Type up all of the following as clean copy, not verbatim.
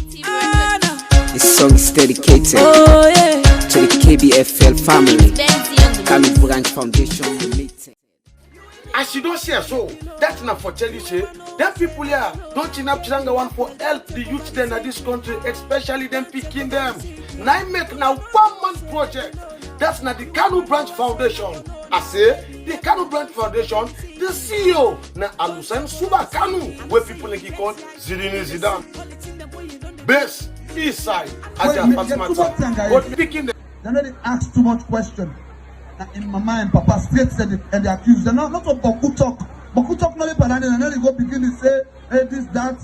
This song is dedicated to the KBFL family, Kanu Branch Foundation Limited. As you don't share, so that's not for tell you say, them people here don't chin up Chiranga one for help the youth then in this country, especially them picking them. Now make now 1 month project. That's not the Kanu Branch Foundation. I say the Kanu Branch Foundation, the CEO na Alusen Suba Kanu, where people like call Zidane Zidane. Base East Side, Aja Fatimata. But picking them. They don't ask too much question. In my mind, Papa straight said it, and they accuse. They're not of Boku talk. Boku talk not even, and then they go begin to say, hey, this, that.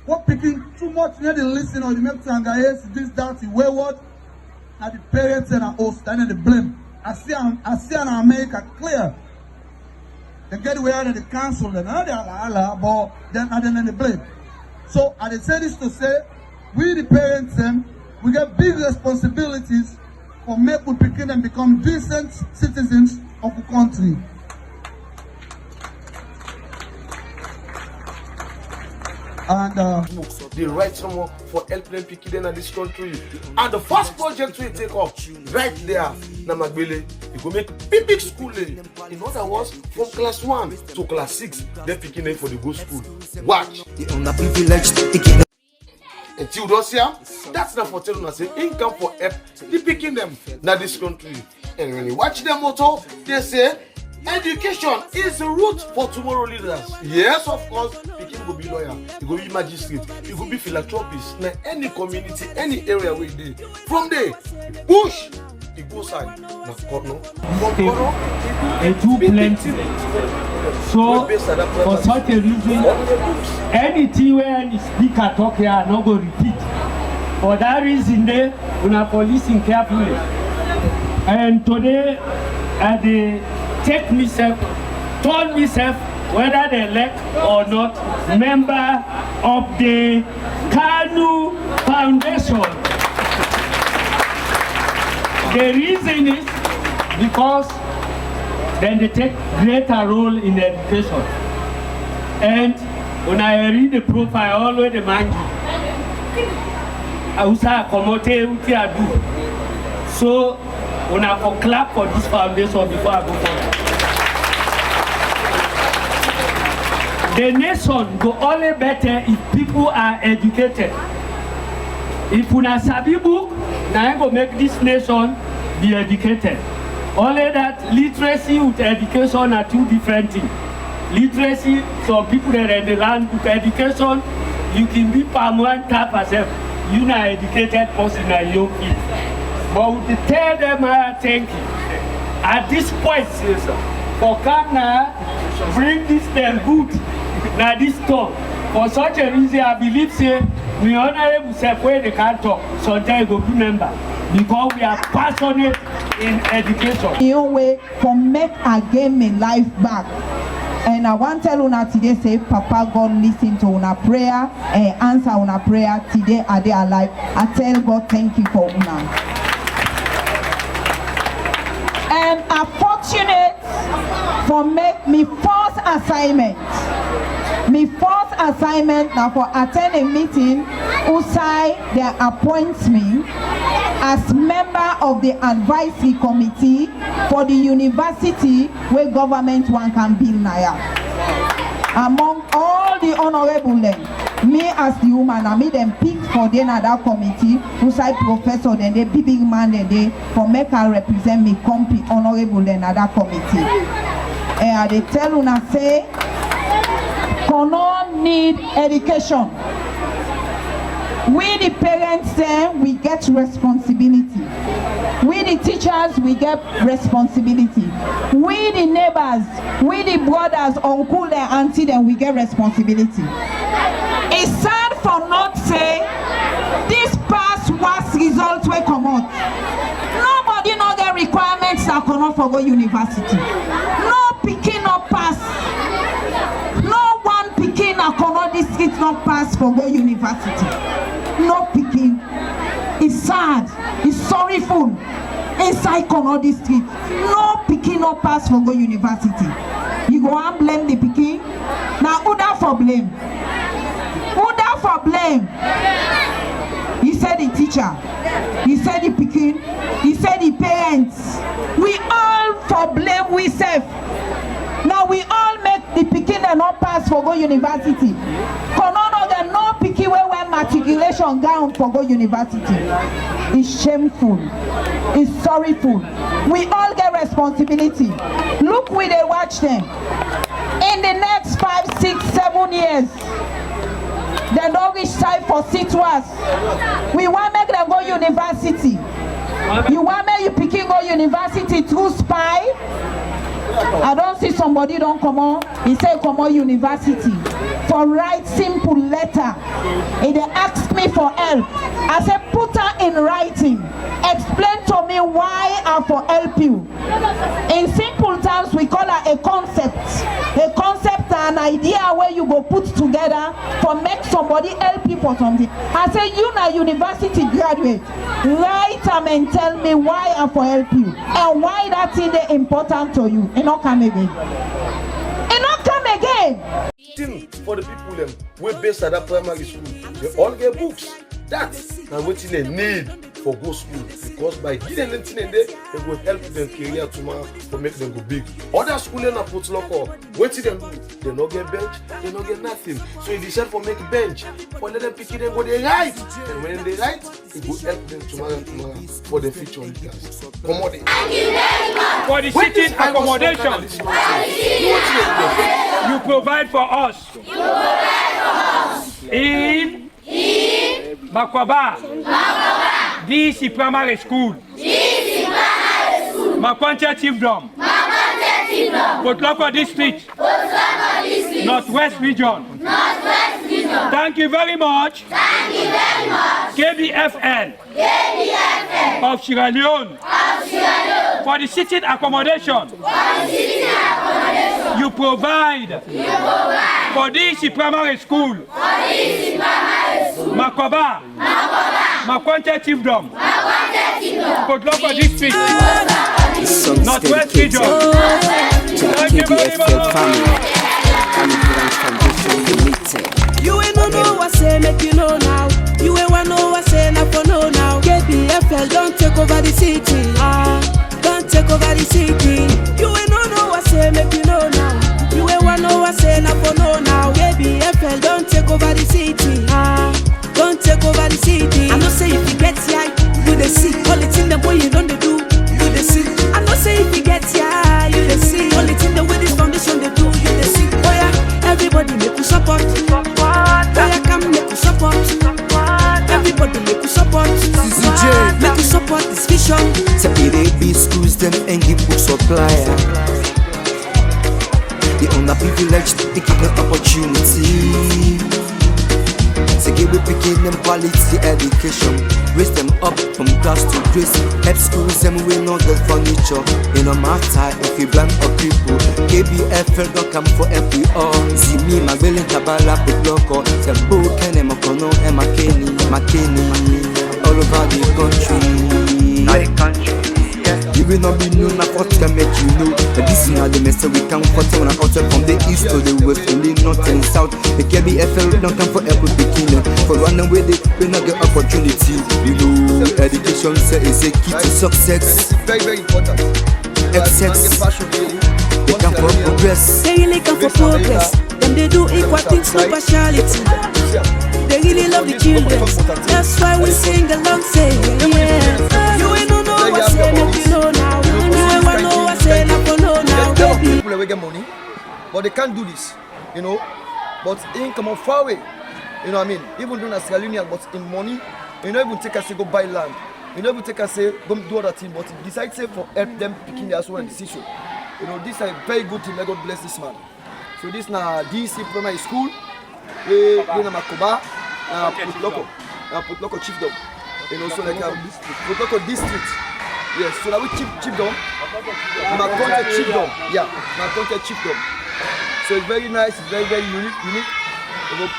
What picking too much? You they listen or you make Tanga, this, that, the wayward. And the parents and the host, and then they blame. I see in America clear. They get away out of the council, and now they are but then they blame. So I say this to say, we the parents, we get big responsibilities for make we pick and become decent citizens of the country. And they write someone for helping people in this country. And the first project we take up right there, Namagbele, you go make big school. In other words, from class 1 to class 6, they're picking them for the good school. Watch. And Theodosia, that's not for telling us say income for help, they picking them in this country. And when you watch their motto, they say education is the root for tomorrow leaders. Yes, of course, picking will be lawyer, it will be magistrate, it will be philanthropist, in any community, any area where they from there, push, it goes side. Now, too plenty. So, for such a reason, anything where any speaker talk here, I not go repeat. For that reason, they will listen carefully. And today, they take myself, told myself whether they elect or not, member of the Kanu Foundation. The reason is because then they take greater role in education. And when I read the profile, I always remind you, so when I go clap for this foundation before I go forward. The nation go only better if people are educated. If una sabi book, now go make this nation be educated. Only that literacy with education are two different things. Literacy, some people that are in the land with education, you can be palm one tap as if you're not educated person and young people. But we tell them thank you. At this point, for Ghana, bring this them good. Now this talk. For such a reason, I believe say we honorable self where they can't talk. Sometimes go remember. Because we are passionate in education. Your way for make again my life back. And I want to tell una today say Papa God listen to una prayer and answer una prayer today are they alive. I tell God thank you for una. And I'm fortunate for make me first assignment. My first assignment now for attend a meeting outside they appoint me as member of the advisory committee for the university where government one can build now. Among all the honorable men, me as the woman, I made them pick for the another committee, outside professor, then the big man, then they for make her represent me compete honorable in another committee. And they tell una say, Kono need education. We the parents then we get responsibility. We the teachers we get responsibility. We the neighbors, we the brothers, uncle and auntie then we get responsibility. It's sad for not say this past worst result will come out. Nobody know the requirements that cannot for go university. No picking up pass. No one picking a Kono district not pass for go university. No picking. It's sad. It's sorrowful. Inside Kono district, no picking no pass for go university. You go and blame the picking. Now who that for blame? Who that for blame? teacher, he said the pikin, he said the parents. We all for blame we self. Now we all make the pikin and not pass for go university. For none of them no pikin wey wear matriculation gown for go university. It's shameful. It's sorrowful. We all get responsibility. Look, we they watch them. In the next 5, 6, 7 years, they don't reach time for situas. We want make them go university. You want make you picking go university through spy? I don't see somebody don't come on. He say come on university for write simple letter. And they ask me for help. I said put her in writing. Explain to me why I for help you. In simple terms, we call her a concept. A concept, an idea where you go put together for make somebody help you for something. I say you na university graduate. Write and tell me why I for help you and why that thing is important to you. And not come again. And not come again. For the people them we based at that primary school, they all get books. That's now what they need for go school, because by giving them thing there, they will help them career tomorrow to make them go big. Other school they not put local. What they do? They not get bench, they not get nothing. So they decide for make bench, for let them pick it, them go they write, and when they write, it will help them tomorrow for the future leaders. Come on, for the sitting accommodation, you provide for us. In Makwaba, DC Primary School, Makwancha Chiefdom, Potloko District, Northwest Region. Thank you very much. KBFL of Sierra Leone for the sitting accommodation you provide for DC Primary School, Makwaba, Makwancha Chiefdom, Potloko District, Northwest Region. Thank you very much. You ain't no what say, make you know now. You ain't want know what say, not for know now. KBFL don't take over the city. Don't take over the city. You ain't no what say, make you know now. You ain't want know what say, not for know now. KBFL don't take over the city. Don't take over the city. I know say if you get here, you the see. Only thing the boy you don't do, you the see. I know say if you get here, you the see. Only thing the way this foundation they do, you the see. Oh yeah, everybody make you support. Oh yeah, come make you support. Everybody make you support. CCJ, make you support this vision. Say they schools them and give book supplier. The underprivileged they give the opportunity. Say give we picking them quality education, raise them up from class to grace. Help schools them we know the furniture. You no matter if you blind or people. KBFL don't come for every all. See me my willing tabala put loco. Say book and Makono and Makeni all over the country. You will not be known, not what can make you know. But this is not the mess we come for. When I outside from the east to the west, from the north and south. The KBFL don't come for every beginner. For running away, they will not get opportunity. You know, education is a key to success. It's very, very important. Excess. They come for progress. They really come for progress. Them they do equal things for partiality. They really love the children. That's why we sing along, say yeah. You ain't no what say, make you know now. You ain't want know what say, not for know now. People will get money, but they can't do this, you know. But in come on far away, you know what I mean. Even doing a Sierra Leone, but in money, you know, even take us to go buy land. You know, even take us say go do other thing, but decide say for help them picking their own decision. You know, this is a very good thing. May God bless this man. So this na DC Primary School. We na Makoba, na Potloko Chiefdom. You know, so like Potloko District. Yes, so that we Chiefdom. Makwancha Chiefdom. Yeah, Makwancha Chiefdom. So it's very nice. It's very, very unique. We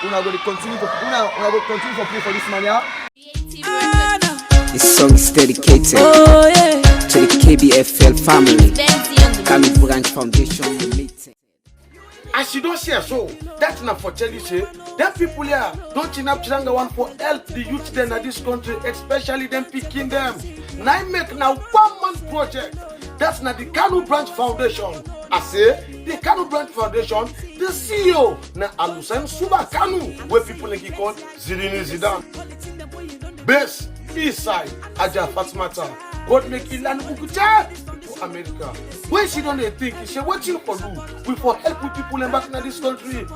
are going to continue to play for this man. Yeah. This song is dedicated to the KBFL family, Kami Branch Foundation Limited. As you don't share so, that's not for tell you say, them people here don't chin up changa one for help the youth then in this country, especially them picking them. Now make now 1 month project. That's not the Kanu Branch Foundation. I say the Kanu Branch Foundation, the CEO na Alusen Suba Kanu, where people like he call Zirini Zidane. Base East Side Aja Fatmata. God make Ilan Bukucha to America. When she don't think, she say what you for do? We for help with people back in this country.